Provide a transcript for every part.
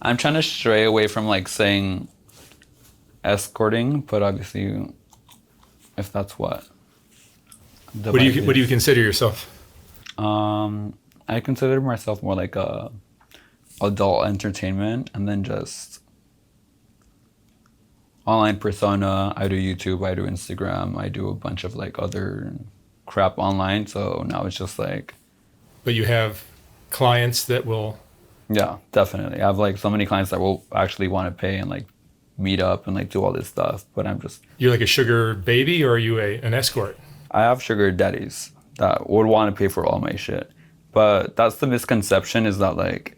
I'm trying to stray away from like saying escorting, but obviously, if that's what the What do vibe you is. consider yourself? I consider myself more like a adult entertainment, and then just online persona. I do YouTube, I do Instagram, I do a bunch of like other crap online. So now it's just like, But you have clients that will. yeah, definitely. I have like so many clients that will actually want to pay and like meet up and like do all this stuff. But You're like a sugar baby, or are you an escort? I have sugar daddies that would want to pay for all my shit. But that's the misconception, is that like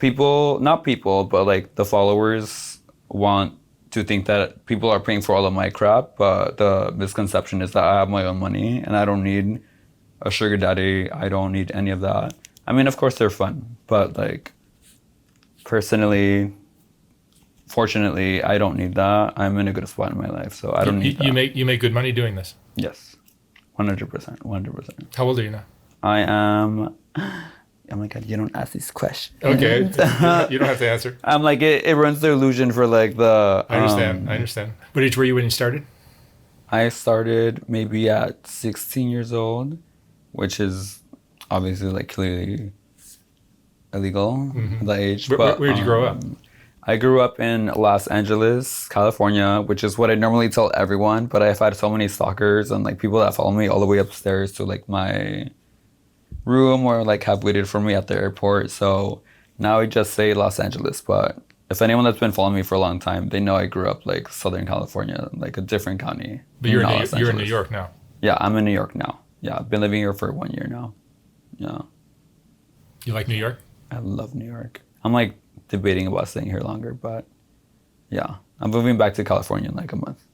not people, but like the followers want to think that people are paying for all of my crap. But the misconception is that I have my own money and I don't need a sugar daddy. I don't need any of that. I mean, of course they're fun, but like personally, fortunately, I don't need that. I'm in a good spot in my life, so I don't need that. You make good money doing this. Yes, 100%, 100%. How old are you now? I am. Oh my god, you don't ask these questions. Okay, you don't have to answer. I'm like it ruins the illusion for like the. I understand. What age were you when you started? I started maybe at 16 years old, which is obviously like clearly illegal at that age. Where did you grow up? I grew up in Los Angeles, California, which is what I normally tell everyone. But I've had so many stalkers and like people that follow me all the way upstairs to like my room, or like have waited for me at the airport. So now I just say Los Angeles. But if anyone that's been following me for a long time, they know I grew up like Southern California, like a different county. But you're in New York now. Yeah, I'm in New York now. Yeah, I've been living here for 1 year now. Yeah. You like New York? I love New York. I'm like debating about staying here longer, but yeah, I'm moving back to California in like a month.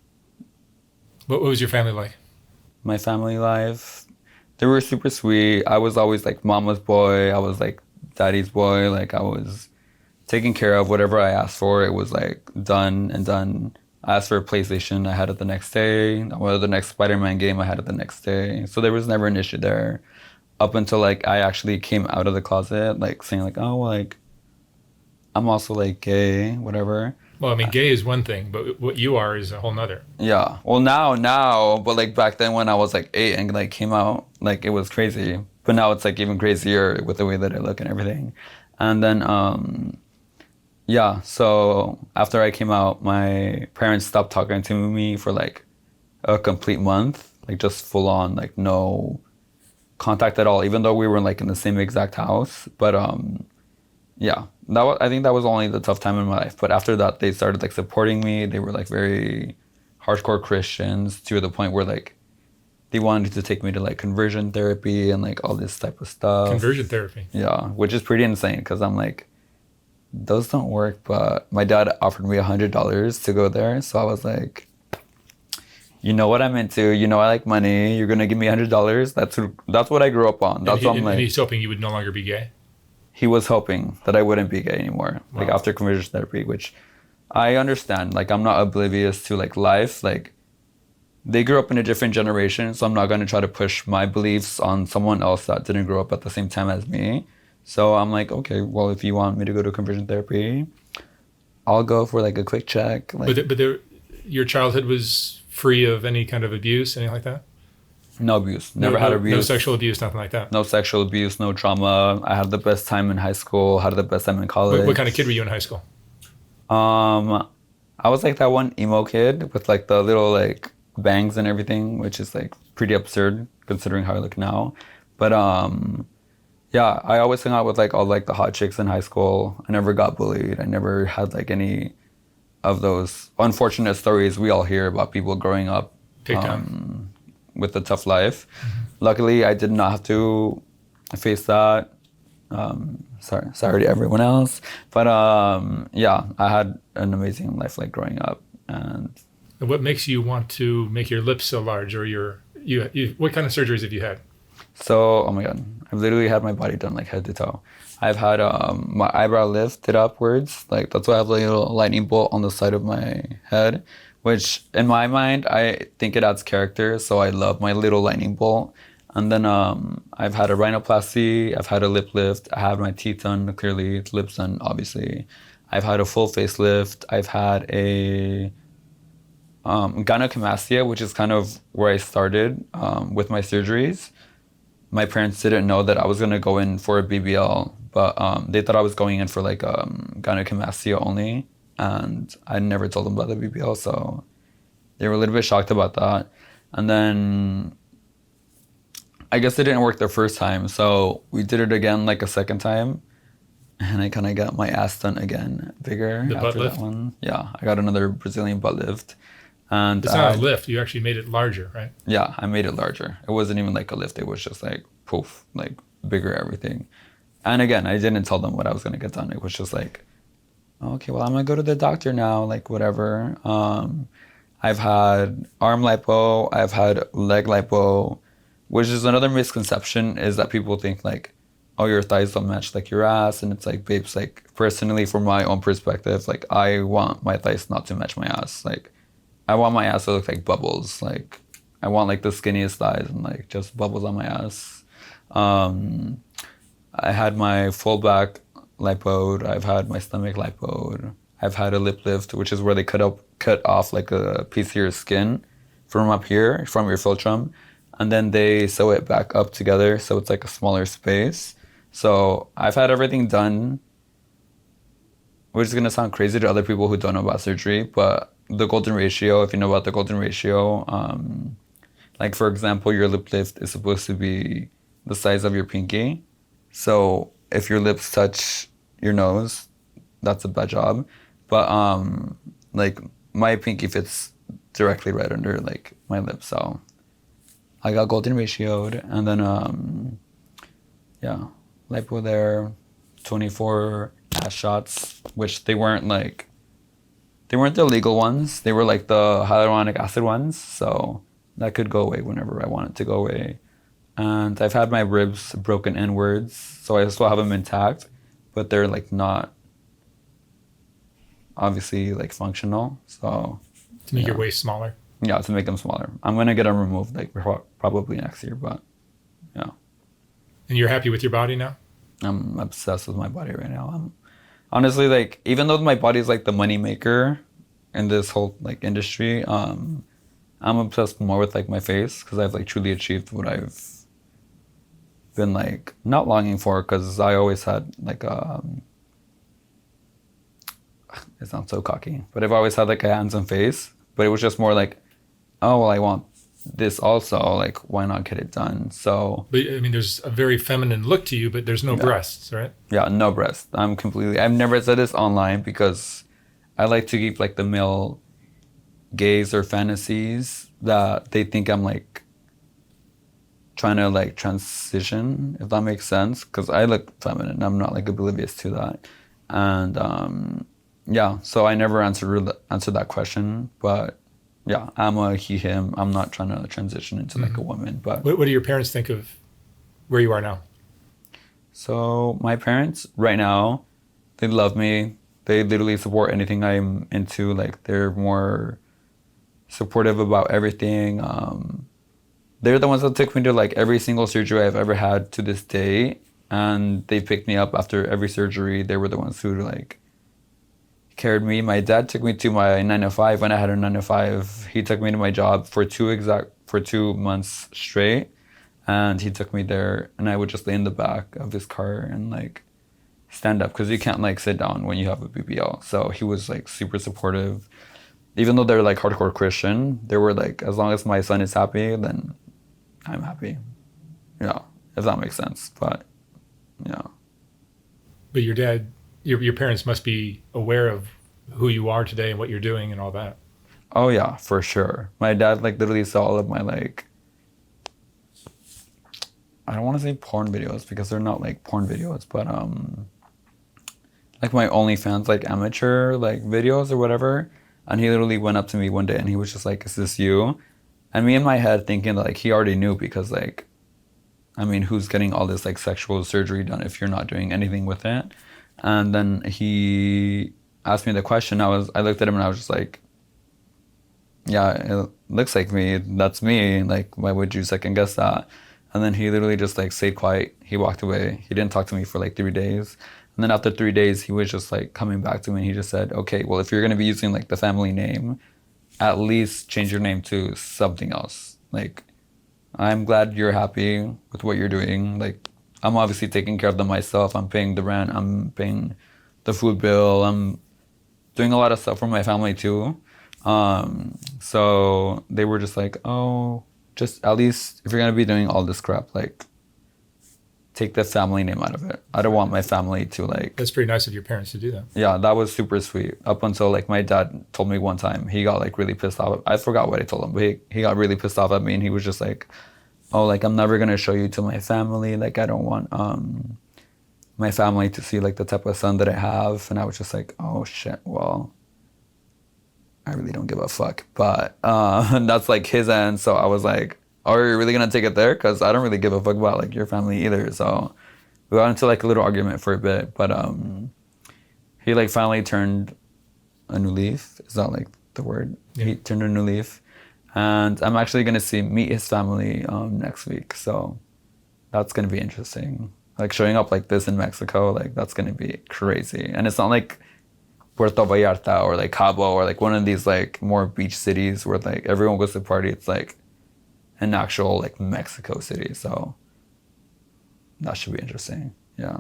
What was your family like? My family life, they were super sweet. I was always like mama's boy. I was like daddy's boy. Like I was taken care of. Whatever I asked for, it was like done and done. I asked for a PlayStation, I had it the next day. I wanted the next Spider-Man game, I had it the next day. So there was never an issue there. Up until like I actually came out of the closet, like saying like, oh, like I'm also like gay, whatever. Well, I mean, gay is one thing, but what you are is a whole nother. Yeah. Well, now, but like back then when I was like 8 and like came out, like it was crazy. But now it's like even crazier with the way that I look and everything. And then, yeah, so after I came out, my parents stopped talking to me for like a complete month, like just full on, like no contact at all, even though we were like in the same exact house. But yeah, I think that was only the tough time in my life. But after that, they started like supporting me. They were like very hardcore Christians to the point where like they wanted to take me to like conversion therapy and like all this type of stuff. Conversion therapy. Yeah, which is pretty insane because I'm like, those don't work. But my dad offered me $100 to go there, so I was like, you know what I'm into. You know I like money. You're gonna give me $100. That's what I grew up on. That's what I'm like. And he's hoping you would no longer be gay. He was hoping that I wouldn't be gay anymore, Wow. like after conversion therapy, which I understand. Like I'm not oblivious to like life. Like they grew up in a different generation, so I'm not gonna try to push my beliefs on someone else that didn't grow up at the same time as me. So I'm like, okay, well, if you want me to go to conversion therapy, I'll go for like a quick check. Like, But your childhood was free of any kind of abuse, anything like that? no abuse. Never had abuse. No sexual abuse, nothing like that. No sexual abuse, no trauma. I had the best time in high school, had the best time in college. What kind of kid were you in high school? I was like that one emo kid with like the little like bangs and everything, which is like pretty absurd considering how I look now. But yeah, I always hung out with like all like the hot chicks in high school. I never got bullied. I never had like any of those unfortunate stories we all hear about people growing up with a tough life. Mm-hmm. Luckily, I did not have to face that. Sorry to everyone else, but yeah, I had an amazing life like growing up. And what makes you want to make your lips so large, or what kind of surgeries have you had? So, oh my god, I've literally had my body done like head to toe. I've had my eyebrow lifted upwards, like that's why I have like a little lightning bolt on the side of my head, which in my mind I think it adds character. So I love my little lightning bolt. And then I've had a rhinoplasty, I've had a lip lift, I had my teeth done, clearly, lips done, obviously. I've had a full facelift. I've had a gynecomastia, which is kind of where I started with my surgeries. My parents didn't know that I was gonna go in for a BBL, but they thought I was going in for like gynecomastia only, and I never told them about the BBL, so they were a little bit shocked about that. And then I guess it didn't work the first time, so we did it again like a second time, and I kind of got my ass done again, bigger The butt after lift? that one. Yeah, I got another Brazilian butt lift, and It's not a lift. You actually made it larger, right? yeah, I made it larger. It wasn't even like a lift. It was just like poof, like bigger everything. And again, I didn't tell them what I was gonna get done. It was just like, okay, well, I'm gonna go to the doctor now, like whatever. I've had arm lipo, I've had leg lipo, which is another misconception is that people think like, oh, your thighs don't match like your ass, and it's like, babes, like personally, from my own perspective, like I want my thighs not to match my ass. Like I want my ass to look like bubbles. Like I want like the skinniest thighs and like just bubbles on my ass. Um, I had my full back lipoed. I've had my stomach lipoed. I've had a lip lift, which is where they cut off like a piece of your skin from up here, from your philtrum, and then they sew it back up together so it's like a smaller space. So I've had everything done, which is gonna sound crazy to other people who don't know about surgery, but the golden ratio, if you know about the golden ratio, like for example, your lip lift is supposed to be the size of your pinky. So if your lips touch your nose, that's a bad job. But like my pinky fits directly right under like my lips, so I got golden ratioed, and then yeah, lipo there, 24 ass shots, which they weren't the legal ones. They were like the hyaluronic acid ones, so that could go away whenever I want it to go away. And I've had my ribs broken inwards, so I still have them intact, but they're like not obviously like functional. So To make yeah. your waist smaller. Yeah, to make them smaller. I'm gonna get them removed like probably next year, but yeah, And you're happy with your body now? I'm obsessed with my body right now. I'm honestly like, even though my body's like the money maker in this whole like industry, I'm obsessed more with like my face because I've like truly achieved what I've been like not longing for, because I always had like it sounds so cocky, but I've always had like a handsome face, but it was just more like, oh well, I want this also, like why not get it done? So But I mean, there's a very feminine look to you, but there's no breasts, right? yeah, no breast. I've never said this online because I like to keep like the male gaze or fantasies that they think I'm like trying to like transition, if that makes sense, because I look feminine. I'm not like oblivious to that. And yeah, so I never answered that question, but yeah, I'm a he, him. I'm not trying to transition into like a woman, but What do your parents think of where you are now? so my parents right now, they love me. They literally support anything I'm into. Like they're more supportive about everything. They're the ones that took me to like every single surgery I've ever had to this day, and they picked me up after every surgery. They were the ones who like carried me. My dad took me to my 9 to 5 when I had a 9 to 5. He took me to my job for 2 months straight, and he took me there, and I would just lay in the back of his car and like stand up because you can't like sit down when you have a BBL. So he was like super supportive. Even though they're like hardcore Christian, they were like, as long as my son is happy, then I'm happy. Yeah, if that makes sense. But yeah. But your dad, your parents must be aware of who you are today and what you're doing and all that. Oh yeah, for sure. My dad like literally saw all of my like, I don't want to say porn videos because they're not like porn videos, but like my OnlyFans like amateur like videos or whatever. And he literally went up to me one day and he was just like, "Is this you?" And me in my head thinking that like he already knew, because like, I mean, who's getting all this like sexual surgery done if you're not doing anything with it? And then he asked me the question. I looked at him and I was just like, yeah, it looks like me. That's me. Like, why would you second guess that? And then he literally just like stayed quiet. He walked away. He didn't talk to me for like 3 days. And then after 3 days, he was just like coming back to me and he just said, okay, well, if you're going to be using like the family name, at least change your name to something else. Like, I'm glad you're happy with what you're doing. Like, I'm obviously taking care of them myself. I'm paying the rent. I'm paying the food bill. I'm doing a lot of stuff for my family too. So they were just like, oh, just at least if you're going to be doing all this crap, like, take the family name out of it. I don't want my family to like... That's pretty nice of your parents to do that. Yeah, that was super sweet. Up until like my dad told me one time, he got like really pissed off. I forgot what I told him, but he got really pissed off at me and he was just like, oh, like I'm never going to show you to my family. Like I don't want my family to see like the type of son that I have. And I was just like, oh shit, well, I really don't give a fuck. But that's like his end. So I was like, are you really gonna take it there? Because I don't really give a fuck about like your family either. So we got into like a little argument for a bit, but he like finally turned a new leaf. Is that like the word? Yeah. He turned a new leaf, and I'm actually gonna meet his family next week. So that's gonna be interesting. Like showing up like this in Mexico, like that's gonna be crazy. And it's not like Puerto Vallarta or like Cabo or like one of these like more beach cities where like everyone goes to party. It's like an actual like Mexico City, so that should be interesting. Yeah.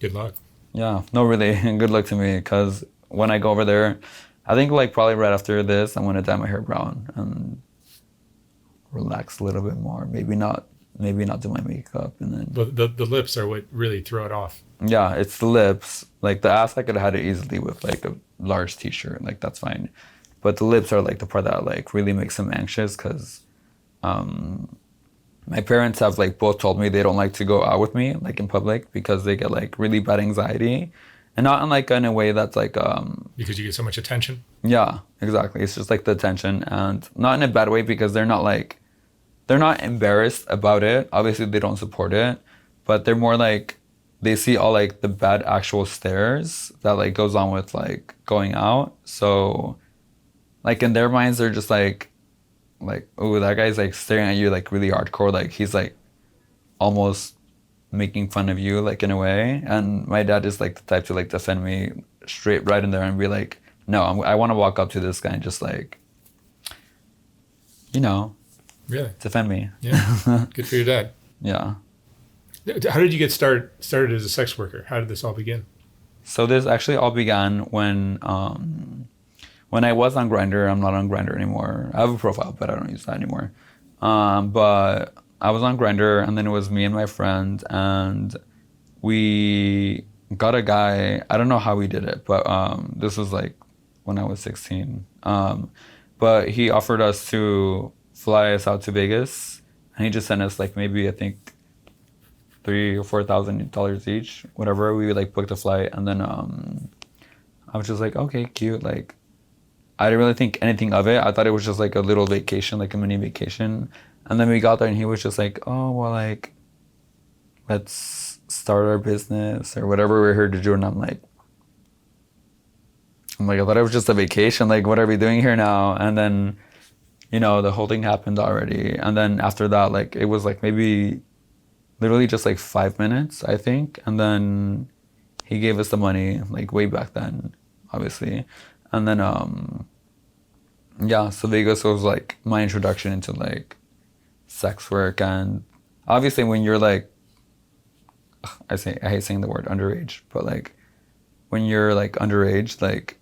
Good luck. Yeah, no, really, good luck to me because when I go over there, I think like probably right after this, I'm gonna dye my hair brown and relax a little bit more. Maybe not do my makeup and then. But the lips are what really throw it off. Yeah, it's the lips. Like the ass, I could have had it easily with like a large T-shirt, like that's fine. But the lips are like the part that like really makes them anxious because. My parents have like both told me they don't like to go out with me like in public because they get like really bad anxiety, and not in like in a way that's like because you get so much attention. Yeah, exactly. It's just like the attention, and not in a bad way because they're not embarrassed about it. Obviously they don't support it, but they're more like they see all like the bad actual stares that like goes on with like going out. So like in their minds they're just like, oh, that guy's like staring at you like really hardcore, like he's like almost making fun of you like in a way. And my dad is like the type to like defend me straight right in there and be like, no, I want to walk up to this guy and just like, really defend me. Yeah. Good for your dad. Yeah. How did you get started as a sex worker? How did this all begin? So this actually all began when I was on Grindr. I'm not on Grindr anymore. I have a profile, but I don't use that anymore. But I was on Grindr, and then it was me and my friend, and we got a guy. I don't know how we did it, but this was like when I was 16. But he offered us to fly us out to Vegas, and he just sent us like maybe I think $3,000 or $4,000 each, whatever. We like booked a flight, and then I was just like, okay, cute, like. I didn't really think anything of it. I thought it was just like a little vacation, like a mini vacation. And then we got there and he was just like, oh, well, like, let's start our business or whatever we're here to do. And I'm like, I thought it was just a vacation. Like, what are we doing here now? And then, the whole thing happened already. And then after that, like, it was like maybe literally just like 5 minutes, I think. And then he gave us the money, like way back then, obviously. And then, so Vegas was like my introduction into like sex work. And obviously when you're like, I hate saying the word underage, but like when you're like underage, like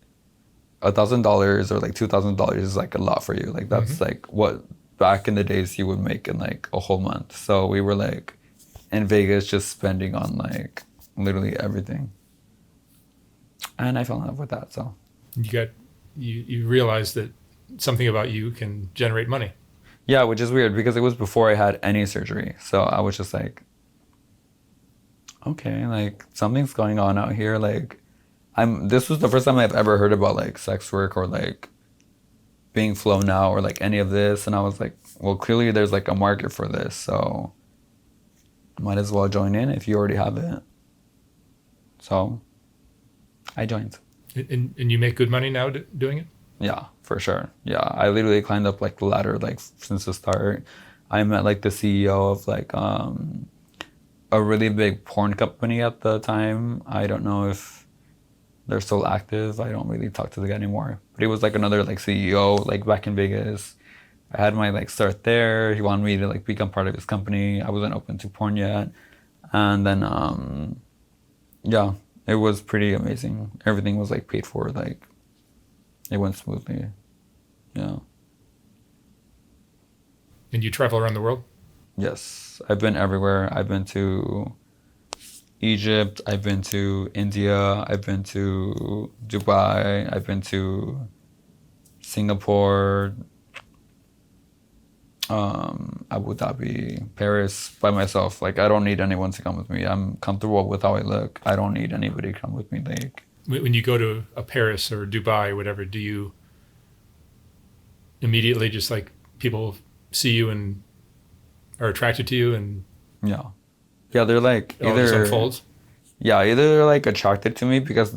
$1,000 or like $2,000 is like a lot for you. Like that's like what back in the days you would make in like a whole month. So we were like in Vegas just spending on like literally everything. And I fell in love with that, so. You realized that something about you can generate money. Yeah, which is weird because it was before I had any surgery. So I was just like, okay, like something's going on out here. Like this was the first time I've ever heard about like sex work or like being flown out or like any of this. And I was like, well, clearly there's like a market for this. So might as well join in if you already have it. So I joined. And you make good money now doing it? Yeah, for sure. Yeah, I literally climbed up like the ladder like since the start. I met like the CEO of like a really big porn company at the time. I don't know if they're still active. I don't really talk to the guy anymore. But he was like another like CEO like back in Vegas. I had my like start there. He wanted me to like become part of his company. I wasn't open to porn yet. And then yeah, it was pretty amazing. Everything was like paid for, like it went smoothly. Yeah. And you travel around the world? Yes. I've been everywhere. I've been to Egypt, I've been to India, I've been to Dubai, I've been to Singapore, Abu Dhabi, Paris by myself. Like I don't need anyone to come with me. I'm comfortable with how I look. I don't need anybody to come with me. Like When you go to a Paris or Dubai or whatever, do you immediately just like people see you and are attracted to you and yeah. Yeah, they're like it all just either unfolds? yeah, either they're like attracted to me because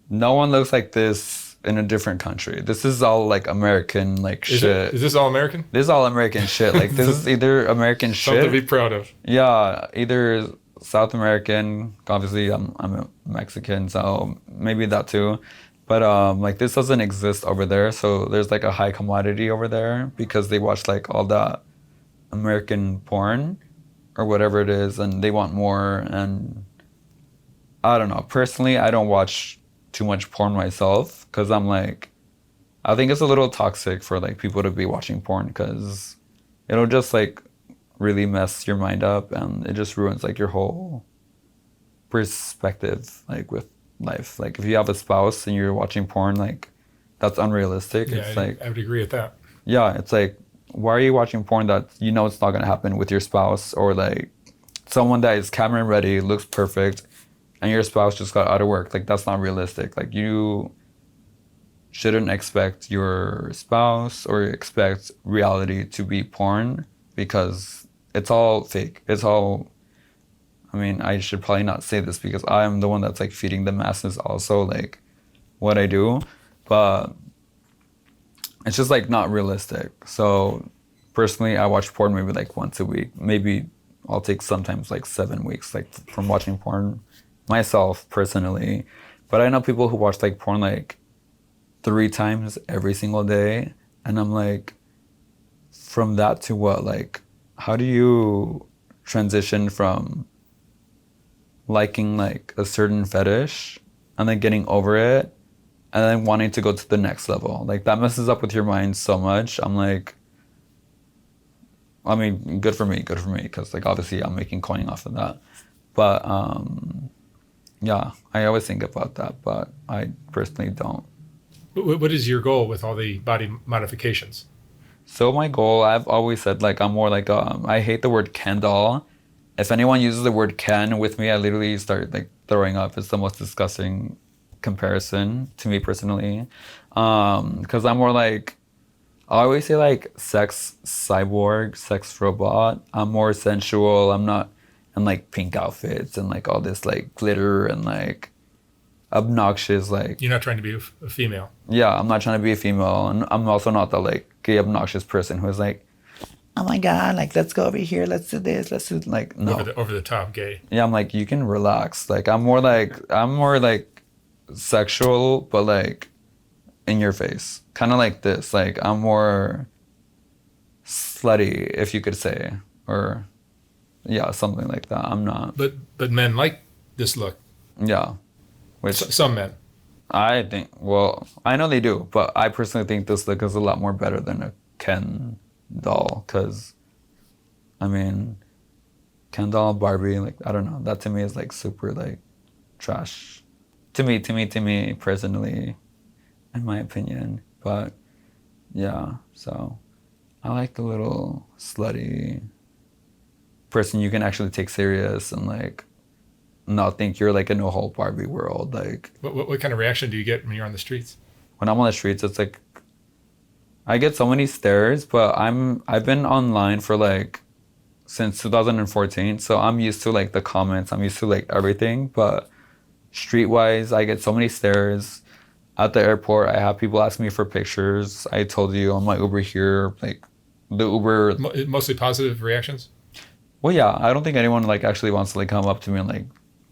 no one looks like this in a different country. This is all like American like shit. Is this all American? This is all American shit. Like this is either American Something to be shit. proud of. Yeah, either South American. Obviously, I'm a Mexican, so maybe that too. But like this doesn't exist over there. So there's like a high commodity over there because they watch like all that American porn or whatever it is, and they want more. And I don't know. Personally, I don't watch too much porn myself because I'm like, I think it's a little toxic for like people to be watching porn because it'll just like really mess your mind up and it just ruins like your whole perspective like with life. Like if you have a spouse and you're watching porn, like that's unrealistic. Yeah, It's like I would agree with that. yeah, it's like why are you watching porn that you know it's not gonna happen with your spouse or like someone that is camera ready, looks perfect, and your spouse just got out of work? Like that's not realistic. Like you shouldn't expect your spouse or expect reality to be porn because it's all fake. It's all I mean, I should probably not say this because I'm the one that's like feeding the masses also like what I do, but it's just like not realistic. So personally, I watch porn maybe like once a week. Maybe I'll take sometimes like 7 weeks like from watching porn myself personally. But I know people who watch like porn like 3 times every single day, and I'm like, from that to what? Like, how do you transition from liking like a certain fetish and then getting over it and then wanting to go to the next level? Like that messes up with your mind so much. I'm like, I mean, good for me, because like obviously I'm making coin off of that. But yeah, I always think about that, but I personally don't. What is your goal with all the body modifications? So my goal, I've always said like I'm more like I hate the word Ken doll. If anyone uses the word Ken with me, I literally start like throwing up. It's the most disgusting comparison to me personally, because I'm more like I always say like sex cyborg, sex robot. I'm more sensual. I'm not in like pink outfits and like all this like glitter and like obnoxious like You're not trying to be a female. yeah, I'm not trying to be a female, and I'm also not the like gay obnoxious person who is like, oh my god, like let's go over here, let's do this, let's do like no. Over the top gay. Yeah, I'm like you can relax. Like I'm more like sexual, but like in your face, kind of like this. Like I'm more slutty, if you could say, or yeah, something like that. I'm not. But men like this look. Yeah, which Some men. I think. Well, I know they do, but I personally think this look is a lot more better than a Ken doll. Cause, I mean, Ken doll, Barbie, like I don't know. That to me is like super like trash. To me personally, in my opinion. But yeah, so I like the little slutty person you can actually take serious and like not think you're like in a whole Barbie world. Like What kind of reaction do you get when you're on the streets? when I'm on the streets, it's like I get so many stares, but I've been online for like since 2014, so I'm used to like the comments. I'm used to like everything, but streetwise, I get so many stares. At the airport, I have people ask me for pictures. I told you on my Uber here, like the Uber. Mostly positive reactions? Well, yeah, I don't think anyone like actually wants to like come up to me and like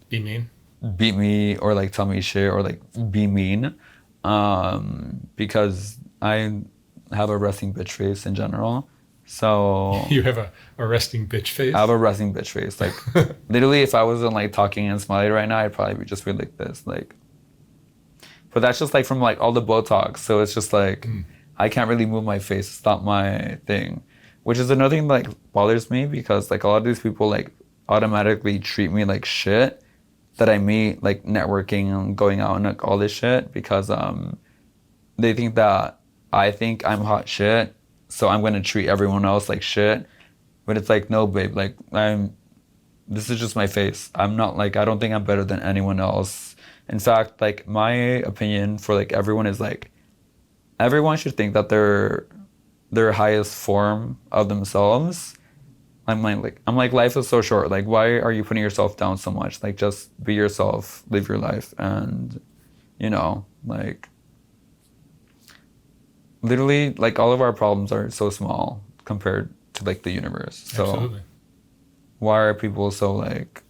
Be mean? beat me or like tell me shit or like be mean, because I have a resting bitch face in general. So You have a resting bitch face? I have a resting bitch face. Like literally, if I wasn't like talking and smiling right now, I'd probably just be like this. Like, but that's just like from like all the Botox. So it's just like I can't really move my face. It's not my thing, which is another thing that like bothers me because like a lot of these people like automatically treat me like shit that I meet like networking and going out and like all this shit because they think that I think I'm hot shit, so I'm gonna treat everyone else like shit. But it's like, no, babe, like this is just my face. I'm not like, I don't think I'm better than anyone else. In fact, like my opinion for like everyone is like, everyone should think that they're their highest form of themselves. I'm like, life is so short. Like, why are you putting yourself down so much? Like, just be yourself, live your life, and like, literally, like all of our problems are so small compared to like the universe. So Absolutely. why are people so like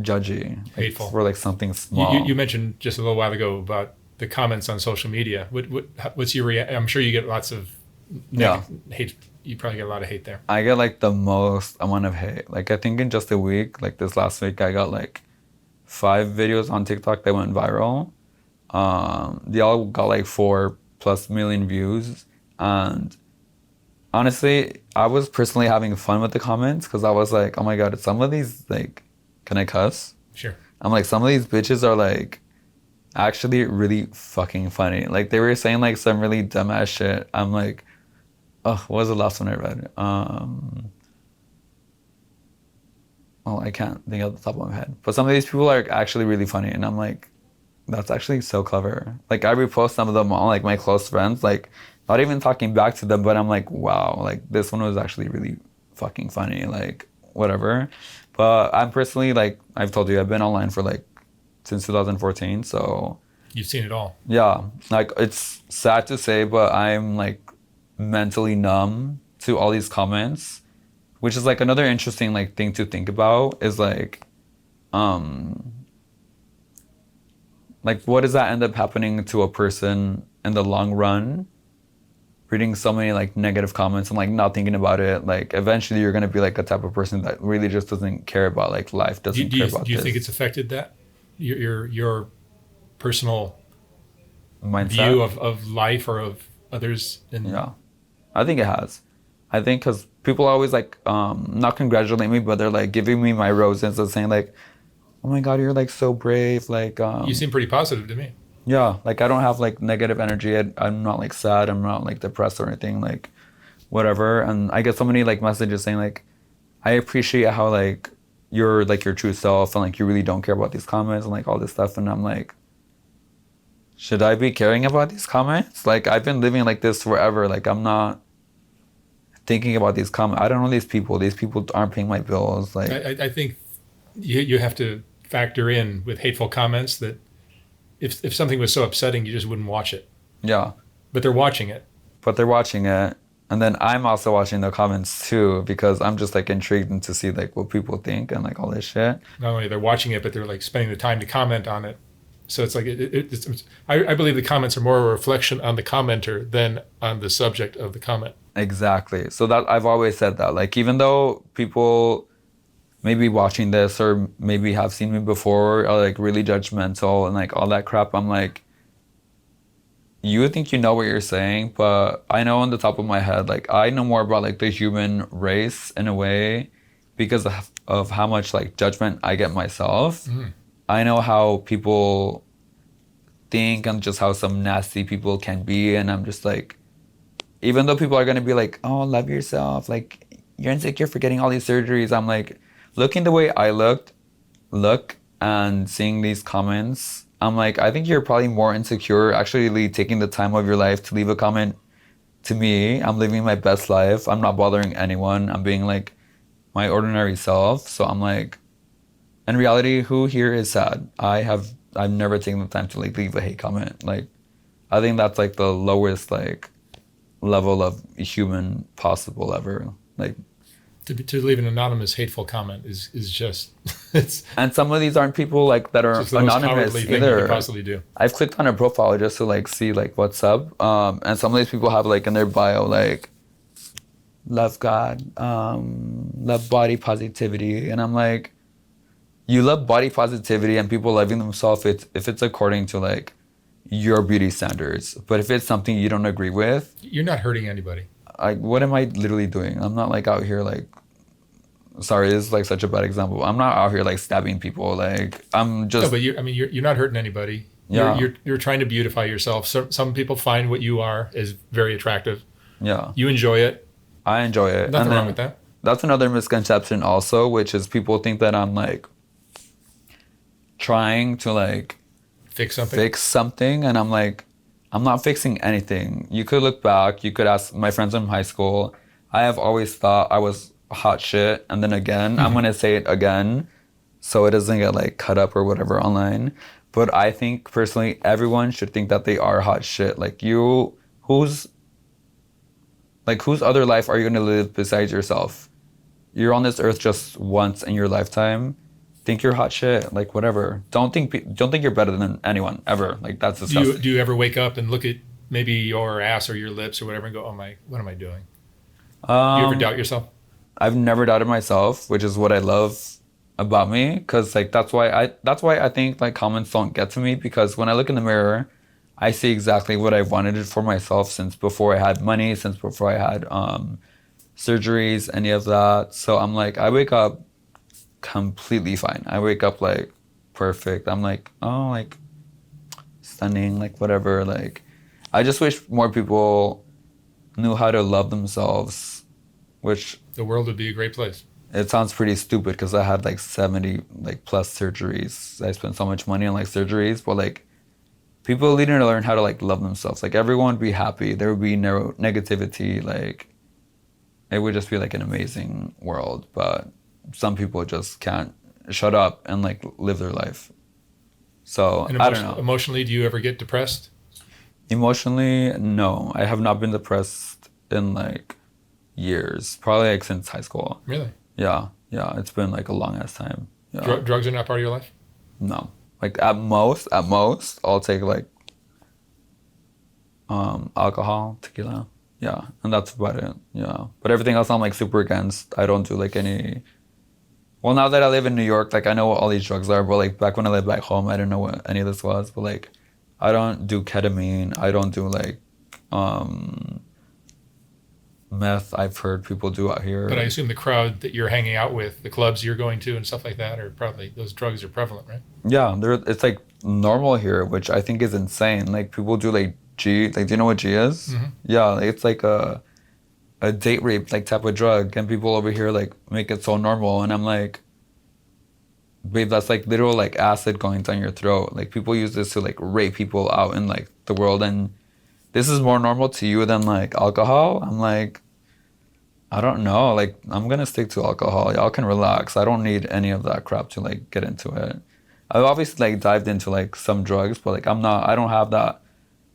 judgy, like, Hateful for like something small? You mentioned just a little while ago about the comments on social media. What's your I'm sure you get lots of hate. You probably get a lot of hate there. I get like the most amount of hate. Like I think in just a week, like this last week, I got like 5 videos on TikTok that went viral. They all got like 4+ million views, and honestly, I was personally having fun with the comments because I was like, oh my god, some of these like, can I cuss? Sure. I'm like, some of these bitches are like actually really fucking funny. Like they were saying like some really dumbass shit. I'm like, oh, what was the last one I read? Well, I can't think of the top of my head. But some of these people are actually really funny, and I'm like, that's actually so clever. Like I repost some of them on like my close friends, like not even talking back to them, but I'm like, wow, like this one was actually really fucking funny, like whatever. But I'm personally like, I've told you, I've been online for like since 2014, so you've seen it all. Yeah, like it's sad to say, but I'm like mentally numb to all these comments, which is like another interesting like thing to think about is like what does that end up happening to a person in the long run? Reading so many like negative comments and like not thinking about it, like eventually you're gonna be like a type of person that really just doesn't care about like life, doesn't care about Do you this. think it's affected that your personal mindset view of life or of others? Yeah, I think it has. I think because people always like not congratulate me, but they're like giving me my roses and saying like, oh my god, you're like so brave, like you seem pretty positive to me. Yeah, like I don't have like negative energy. I'm not like sad, I'm not like depressed or anything, like whatever. And I get so many like messages saying like, I appreciate how like you're like your true self and like you really don't care about these comments and like all this stuff. And I'm like, should I be caring about these comments? Like I've been living like this forever. Like I'm not thinking about these comments. I don't know these people. These people aren't paying my bills. Like I think you have to factor in with hateful comments that if something was so upsetting, you just wouldn't watch it. Yeah. But they're watching it. And then I'm also watching the comments too because I'm just like intrigued to see like what people think and like all this shit. Not only they're watching it, but they're like spending the time to comment on it. So it's like I believe the comments are more a reflection on the commenter than on the subject of the comment. Exactly. So that I've always said that. Like even though people maybe watching this or maybe have seen me before are like really judgmental and like all that crap, I'm like, you think you know what you're saying, but I know on the top of my head, like I know more about like the human race in a way because of how much like judgment I get myself. Mm. I know how people think and just how some nasty people can be, and I'm just like, even though people are gonna be like, oh, love yourself, like you're insecure for getting all these surgeries, I'm like, looking the way I look and seeing these comments, I'm like, I think you're probably more insecure actually taking the time of your life to leave a comment to me. I'm living my best life. I'm not bothering anyone. I'm being like my ordinary self. So I'm like, in reality, who here is sad? I've never taken the time to like leave a hate comment. Like, I think that's like the lowest like level of human possible ever. Like, To leave an anonymous hateful comment is just it's and some of these aren't people like that are just the most anonymous cowardly thing you could either. possibly do. I've clicked on a profile just to like see like what's up. And some of these people have like in their bio like love God, love body positivity, and I'm like, you love body positivity and people loving themselves if it's according to like your beauty standards. But if it's something you don't agree with, You're not hurting anybody. like what am I literally doing? I'm not like out here like, sorry, this is like such a bad example. I'm not out here like stabbing people. Like I'm just No, but you're not hurting anybody. Yeah. You're trying to beautify yourself. Some people find what you are is very attractive. yeah. You enjoy it. I enjoy it. Nothing And then wrong with that. that's another misconception also, which is people think that I'm like trying to like Fix something. fix something, and I'm like, I'm not fixing anything. You could look back, you could ask my friends from high school. I have always thought I was hot shit, and then again, I'm gonna say it again so it doesn't get like cut up or whatever online. But I think personally everyone should think that they are hot shit. Like whose other life are you gonna live besides yourself? You're on this earth just once in your lifetime. Think you're hot shit, like whatever. Don't think you're better than anyone ever. Like that's disgusting. Do you ever wake up and look at maybe your ass or your lips or whatever and go, oh my, what am I doing? Do you ever doubt yourself? I've never doubted myself, which is what I love about me, because like that's why I think like comments don't get to me, because when I look in the mirror, I see exactly what I wanted for myself since before I had money, since before I had surgeries, any of that. So I'm like, I wake up completely fine. I wake up like perfect. I'm like, oh, like stunning, like whatever. Like I just wish more people knew how to love themselves, which The world would be a great place. it sounds pretty stupid because I had like 70 like plus surgeries. I spent so much money on like surgeries, but like people need to learn how to like love themselves. Like everyone would be happy. There would be no negativity. Like it would just be like an amazing world. But some people just can't shut up and like live their life. So And I don't know. Emotionally, do you ever get depressed? Emotionally, no. I have not been depressed in like years. Probably like since high school. Really? Yeah. It's been like a long ass time. Yeah. Drugs are not part of your life? No. Like at most, I'll take like alcohol, tequila. Yeah. And that's about it. Yeah. But everything else I'm like super against. I don't do like any. Well, now that I live in New York, like I know what all these drugs are, but like back when I lived back home, I didn't know what any of this was. But like I don't do ketamine. I don't do like meth. I've heard people do out here. But I assume the crowd that you're hanging out with, the clubs you're going to and stuff like that, are probably, those drugs are prevalent, right? Yeah, it's like normal here, which I think is insane. Like people do like G, like do you know what G is? Mm-hmm. Yeah, like, it's like a date rape like type of drug, and people over here like make it so normal, and I'm like, babe, that's like literal like acid going down your throat. Like people use this to like rape people out in like the world, and this is more normal to you than like alcohol. I'm like, I don't know. Like I'm gonna stick to alcohol. Y'all can relax. I don't need any of that crap to like get into it. I've obviously like dived into like some drugs, but like I don't have that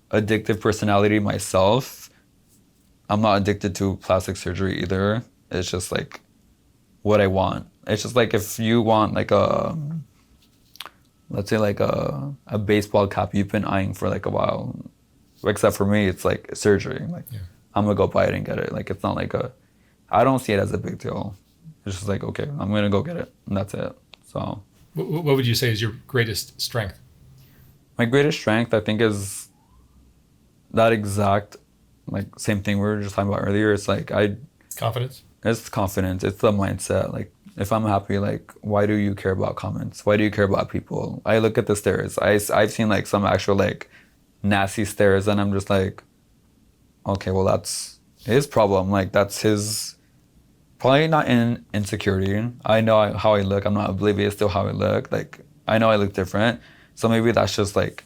addictive personality myself. I'm not addicted to plastic surgery either. It's just like what I want. It's just like if you want like let's say like a baseball cap you've been eyeing for like a while, except for me, it's like surgery. Like I'm gonna go buy it and get it. Like it's not like I don't see it as a big deal. It's just like, okay, I'm gonna go get it, and that's it. So What would you say is your greatest strength? my greatest strength, I think, is that exact like same thing we were just talking about earlier. It's like Confidence? it's confidence. It's the mindset. Like if I'm happy, like why do you care about comments? Why do you care about people? I look at the stares. I've seen like some actual like nasty stares, and I'm just like, okay, well that's his problem. Like that's his. Probably not in insecurity. I know how I look. I'm not oblivious to how I look. Like I know I look different. So maybe that's just like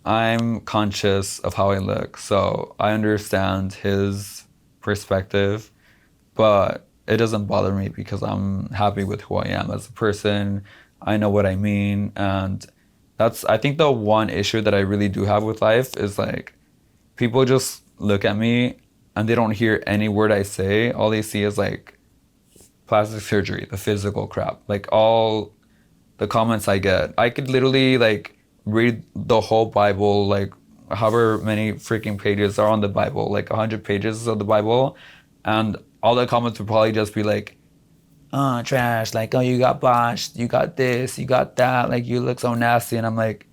I'm conscious of how I look. So I understand his perspective, but it doesn't bother me because I'm happy with who I am as a person. I know what I mean, and that's I think the one issue that I really do have with life is like people just look at me and they don't hear any word I say. All they see is like plastic surgery, the physical crap. Like all the comments I get. I could literally like read the whole Bible, like however many freaking pages are on the Bible, like 100 pages of the Bible, and all the comments would probably just be like, oh, trash, like, oh, you got botched, you got this, you got that, like, you look so nasty. And I'm like,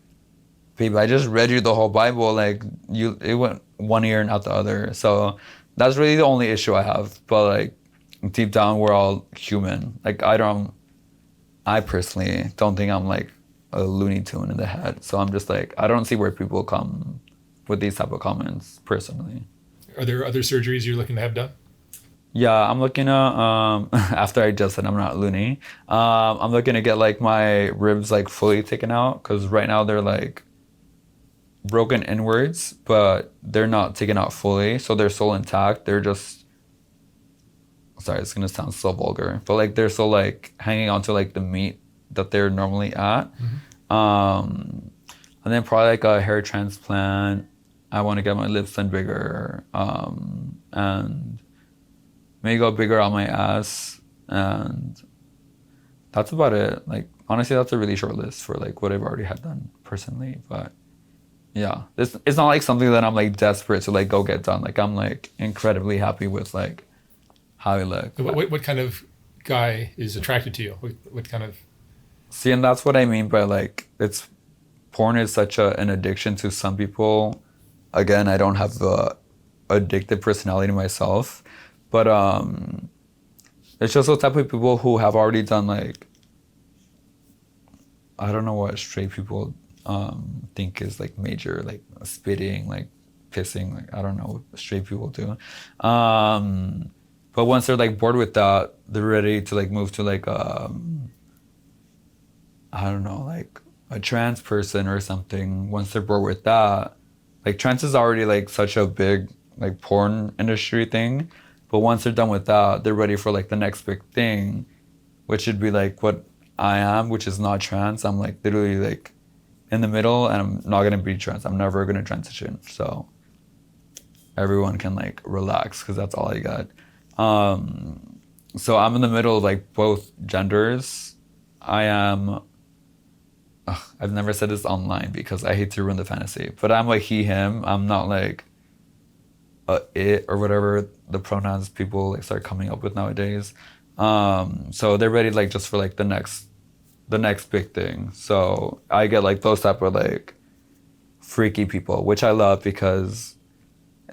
babe, I just read you the whole Bible, like, it went one ear and out the other. So that's really the only issue I have. But like, deep down, we're all human. Like, I personally don't think I'm like a Looney Tune in the head. So I'm just like, I don't see where people come with these type of comments personally. Are there other surgeries you're looking to have done? Yeah, I'm looking at, after I just said I'm not loony, I'm looking to get like my ribs like fully taken out, because right now they're like broken inwards, but they're not taken out fully. So they're still intact. They're just, sorry, it's gonna sound so vulgar, but like they're still like hanging onto like the meat that they're normally at. And then probably like a hair transplant. I want to get my lips done bigger, and maybe go bigger on my ass, and that's about it. Like honestly, that's a really short list for like what I've already had done personally. But yeah, it's not like something that I'm like desperate to like go get done. Like I'm like incredibly happy with like how I look. What kind of guy is attracted to you? What kind of? See, and that's what I mean by like porn is such an addiction to some people. Again, I don't have the addictive personality myself, but it's just those type of people who have already done like, I don't know what straight people think is like major, like spitting, like pissing, like I don't know what straight people do. But once they're like bored with that, they're ready to like move to like I don't know, like a trans person or something. Once they're bored with that, like trans is already like such a big like porn industry thing, but once they're done with that, they're ready for like the next big thing, which should be like what I am, which is not trans. I'm like literally like in the middle, and I'm not gonna be trans. I'm never gonna transition. So everyone can like relax, because that's all I got. So I'm in the middle of like both genders. I am. I've never said this online because I hate to ruin the fantasy, but I'm like he, him. I'm not like it or whatever the pronouns people like start coming up with nowadays. So they're ready like just for like the next big thing. So I get like those type of like freaky people, which I love, because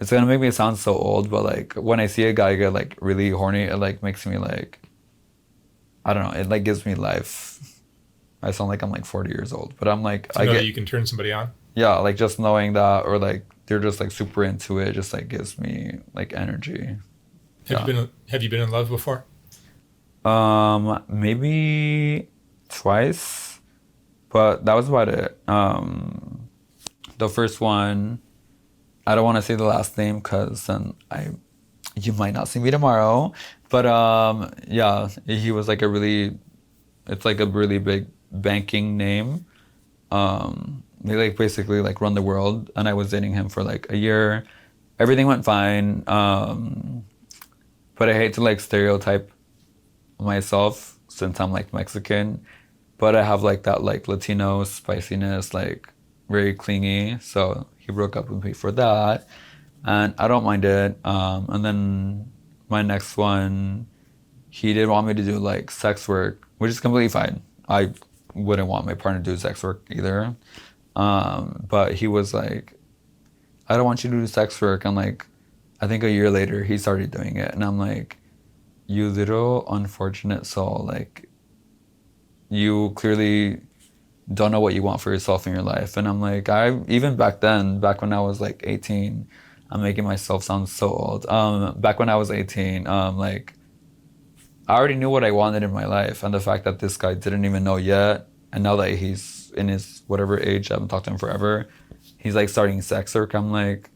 it's gonna make me sound so old, but like when I see a guy get like really horny, it like makes me like, I don't know, it like gives me life. I sound like I'm like 40 years old, but I'm like, I know that you can turn somebody on. Yeah, like just knowing that, or like they're just like super into it, just like gives me like energy. Have you been in love before? Maybe twice, but that was about it. The first one, I don't want to say the last name because then you might not see me tomorrow. But yeah, he was like it's like a really big banking name. They like basically like run the world, and I was dating him for like a year. Everything went fine. But I hate to like stereotype myself since I'm like Mexican, but I have like that like Latino spiciness, like very clingy. So he broke up with me for that, and I don't mind it. And then my next one, he did want me to do like sex work, which is completely fine. I wouldn't want my partner to do sex work either. But he was like, I don't want you to do sex work. And like, I think a year later he started doing it, and I'm like, you little unfortunate soul. Like, you clearly don't know what you want for yourself in your life. And I'm like, even back then, back when I was like 18, I'm making myself sound so old. Back when I was 18, like, I already knew what I wanted in my life, and the fact that this guy didn't even know yet, and now that he's in his whatever age, I haven't talked to him forever, he's like starting sex work. I'm like,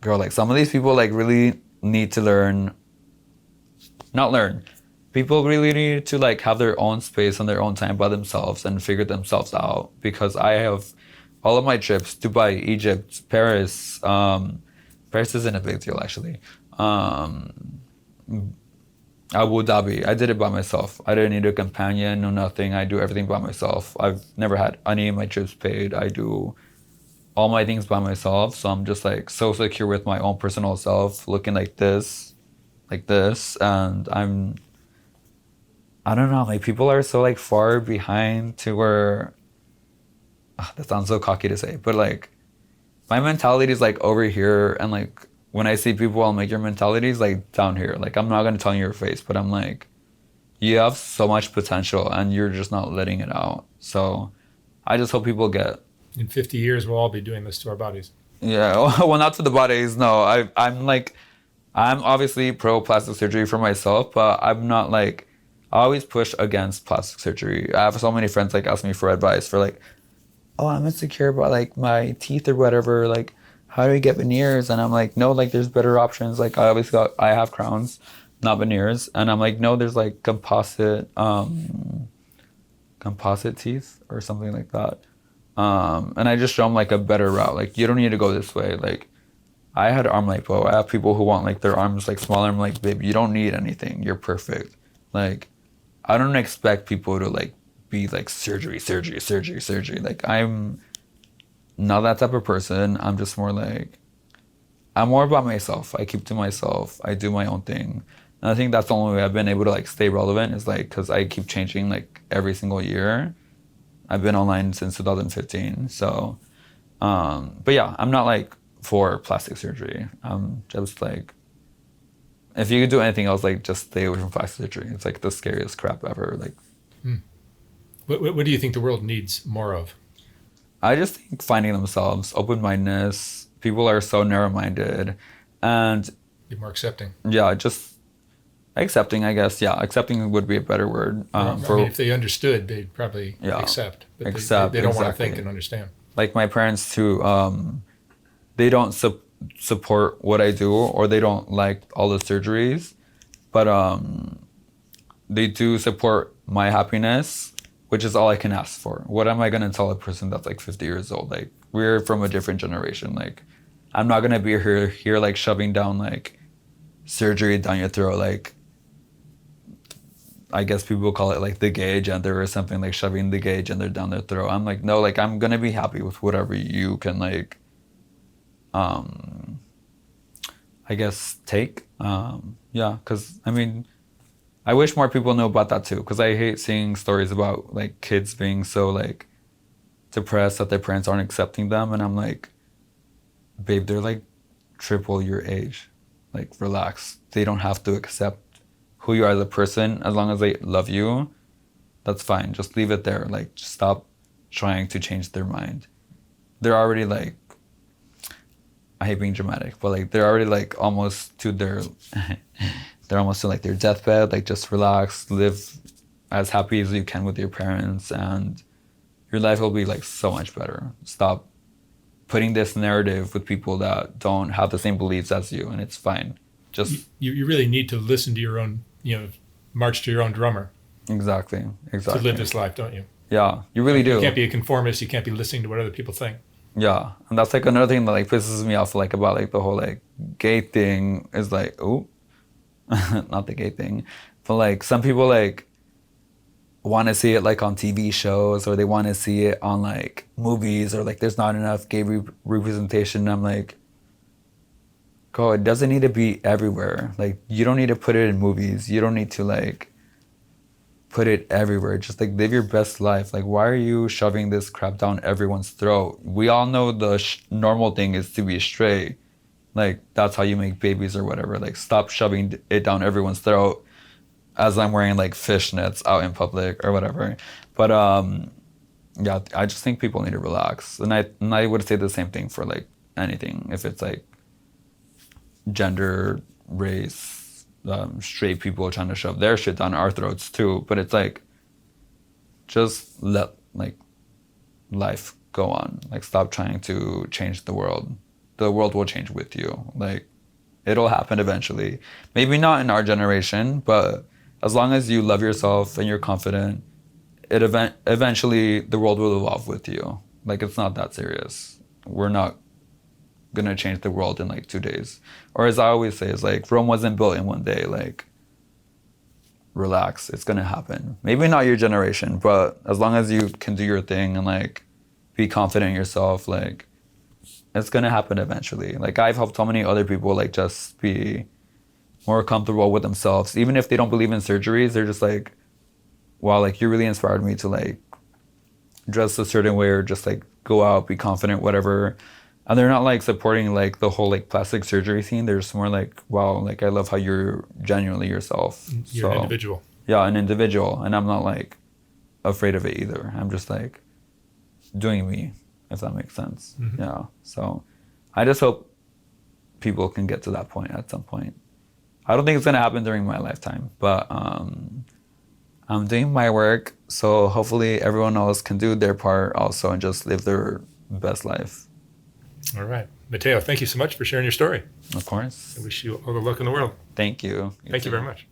girl, like some of these people like really need to people really need to like have their own space and their own time by themselves and figure themselves out, because I have all of my trips, Dubai, Egypt, Paris. Paris isn't a big deal actually. Um, Abu Dhabi, I did it by myself. I didn't need a companion, no nothing. I do everything by myself. I've never had any of my trips paid. I do all my things by myself. So I'm just like so secure with my own personal self, looking like this, and I don't know, like people are so like far behind to where that sounds so cocky to say, but like my mentality is like over here, and like when I see people, I'm like, your mentality is like down here. Like I'm not gonna tell you your face, but I'm like, you have so much potential and you're just not letting it out. So I just hope people get. In 50 years, we'll all be doing this to our bodies. Yeah, well, not to the bodies. No, I'm like, I'm obviously pro plastic surgery for myself, but I'm not like, I always push against plastic surgery. I have so many friends like ask me for advice for like, oh, I'm insecure about like my teeth or whatever. Like, how do we get veneers? And I'm like, no, like there's better options. Like I have crowns, not veneers. And I'm like, no, there's like composite teeth or something like that. And I just show them like a better route. Like you don't need to go this way. Like I had arm lipo. I have people who want like their arms like smaller. I'm like, babe, you don't need anything. You're perfect. Like I don't expect people to like be like surgery. Like I'm not that type of person. I'm just more like, I'm more about myself. I keep to myself. I do my own thing. And I think that's the only way I've been able to like stay relevant is like, cause I keep changing like every single year. I've been online since 2015. So, but yeah, I'm not like for plastic surgery. I'm just like, if you could do anything else, like just stay away from plastic surgery. It's like the scariest crap ever. Like, What do you think the world needs more of? I just think finding themselves, open-mindedness. People are so narrow-minded, and Be more accepting. yeah, just accepting. I guess accepting would be a better word. I mean, if they understood, they'd probably accept. But they don't want to think and understand. Like my parents too. They don't support what I do, or they don't like all the surgeries, but they do support my happiness, which is all I can ask for. What am I gonna tell a person that's like 50 years old? Like we're from a different generation. Like I'm not gonna be here like shoving down like surgery down your throat. Like I guess people call it like the gay agenda or something, like shoving the gay agenda down their throat. I'm like, no, like I'm gonna be happy with whatever you can like I guess take. Yeah, because I mean, I wish more people knew about that too, because I hate seeing stories about like kids being so like depressed that their parents aren't accepting them, and I'm like, babe, they're like triple your age. Like relax. They don't have to accept who you are as a person. As long as they love you, that's fine. Just leave it there. Like just stop trying to change their mind. They're already like, I hate being dramatic, but like they're already like almost to their they're almost to like their deathbed. Like just relax, live as happy as you can with your parents, and your life will be like so much better. Stop putting this narrative with people that don't have the same beliefs as you, and it's fine. Just you really need to listen to your own, march to your own drummer. Exactly. To live this life, don't you? Yeah, you really do. You can't be a conformist. You can't be listening to what other people think. Yeah, and that's like another thing that like pisses me off, like about like the whole like gay thing is like, oh, not the gay thing, but like some people like want to see it like on TV shows, or they want to see it on like movies, or like there's not enough gay representation. I'm like, go, it doesn't need to be everywhere. Like you don't need to put it in movies. You don't need to like put it everywhere. Just like live your best life. Like why are you shoving this crap down everyone's throat? We all know the normal thing is to be straight. Like that's how you make babies or whatever. Like stop shoving it down everyone's throat as I'm wearing like fishnets out in public or whatever. But yeah, I just think people need to relax. And I would say the same thing for like anything. If it's like gender, race, straight people trying to shove their shit down our throats too. But it's like, just let like life go on. Like stop trying to change the world. The world will change with you. Like it'll happen eventually. Maybe not in our generation, but as long as you love yourself and you're confident, eventually the world will evolve with you. like it's not that serious. We're not gonna change the world in like 2 days. Or as I always say, it's like Rome wasn't built in 1 day. Like, relax, it's gonna happen. Maybe not your generation, but as long as you can do your thing and like be confident in yourself, like it's gonna happen eventually. Like I've helped so many other people like just be more comfortable with themselves, even if they don't believe in surgeries. They're just like, wow, like you really inspired me to like dress a certain way or just like go out, be confident, whatever. And they're not like supporting like the whole like plastic surgery scene. They're just more like, wow, like I love how you're genuinely yourself. You're an individual. Yeah, an individual. And I'm not like afraid of it either. I'm just like doing me, if that makes sense. Mm-hmm. Yeah. So I just hope people can get to that point at some point. I don't think it's gonna happen during my lifetime, but I'm doing my work, so hopefully everyone else can do their part also and just live their best life. All right. Mateo, thank you so much for sharing your story. Of course. I wish you all the luck in the world. Thank you. Thank you very much.